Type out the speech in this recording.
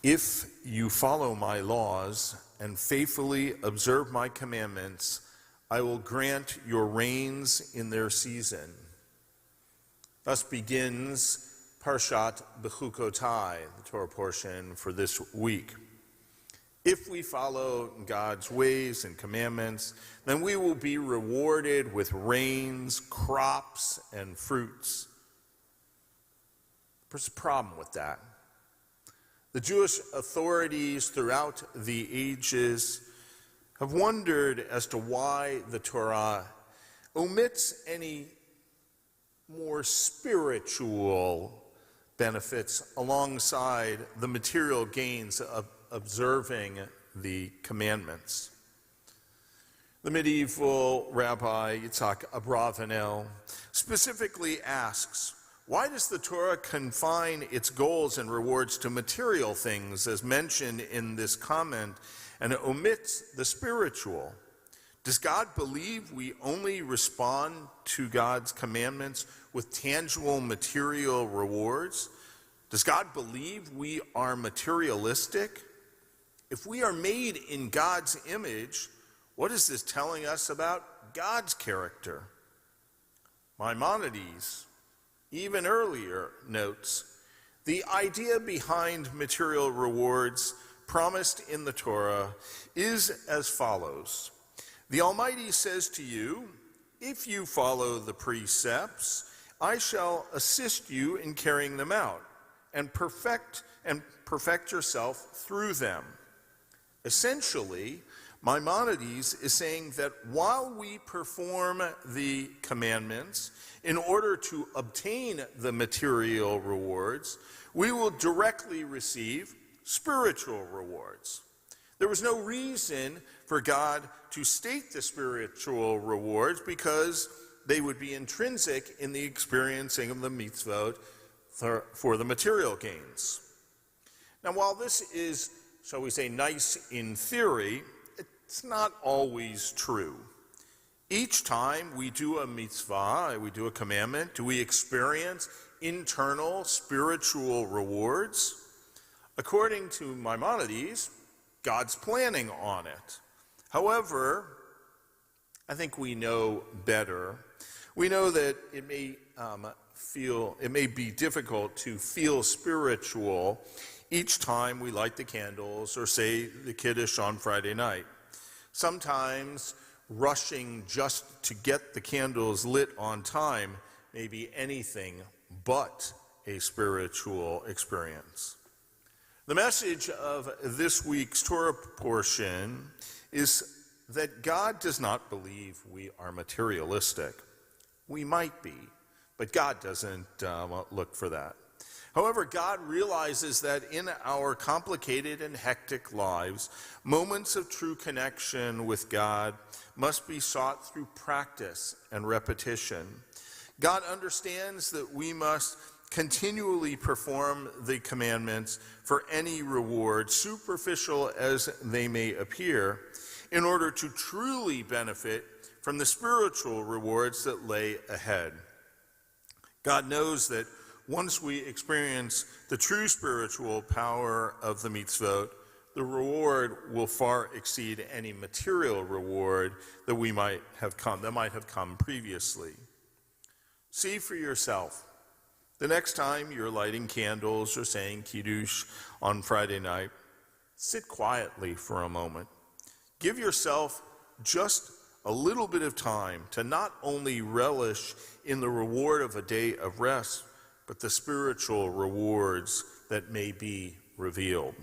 If you follow my laws and faithfully observe my commandments, I will grant your rains in their season. Thus begins Parshat Bechukotai, the Torah portion for this week. If we follow God's ways and commandments, then we will be rewarded with rains, crops, and fruits. There's a problem with that. The Jewish authorities throughout the ages have wondered as to why the Torah omits any more spiritual benefits alongside the material gains of observing the commandments. The medieval Rabbi Yitzhak Abravanel specifically asks, why does the Torah confine its goals and rewards to material things as mentioned in this comment and it omits the spiritual? Does God believe we only respond to God's commandments with tangible material rewards? Does God believe we are materialistic? If we are made in God's image, what is this telling us about God's character? Maimonides, even earlier, notes, the idea behind material rewards promised in the Torah is as follows. The Almighty says to you, if you follow the precepts, I shall assist you in carrying them out and perfect yourself through them. Essentially, Maimonides is saying that while we perform the commandments in order to obtain the material rewards, we will directly receive spiritual rewards. There was no reason for God to state the spiritual rewards because they would be intrinsic in the experiencing of the mitzvot for the material gains. Now, while this is, shall we say, nice in theory, it's not always true. Each time we do a mitzvah, we do a commandment, do we experience internal spiritual rewards? According to Maimonides, God's planning on it. However, I think we know better. We know that it may be difficult to feel spiritual each time we light the candles or say the Kiddush on Friday night. Sometimes rushing just to get the candles lit on time may be anything but a spiritual experience. The message of this week's Torah portion is that God does not believe we are materialistic. We might be, but God doesn't look for that. However, God realizes that in our complicated and hectic lives, moments of true connection with God must be sought through practice and repetition. God understands that we must continually perform the commandments for any reward, superficial as they may appear, in order to truly benefit from the spiritual rewards that lay ahead. God knows that once we experience the true spiritual power of the mitzvot, the reward will far exceed any material reward that might have come previously. See for yourself. The next time you're lighting candles or saying Kiddush on Friday night, sit quietly for a moment. Give yourself just a little bit of time to not only relish in the reward of a day of rest, but the spiritual rewards that may be revealed.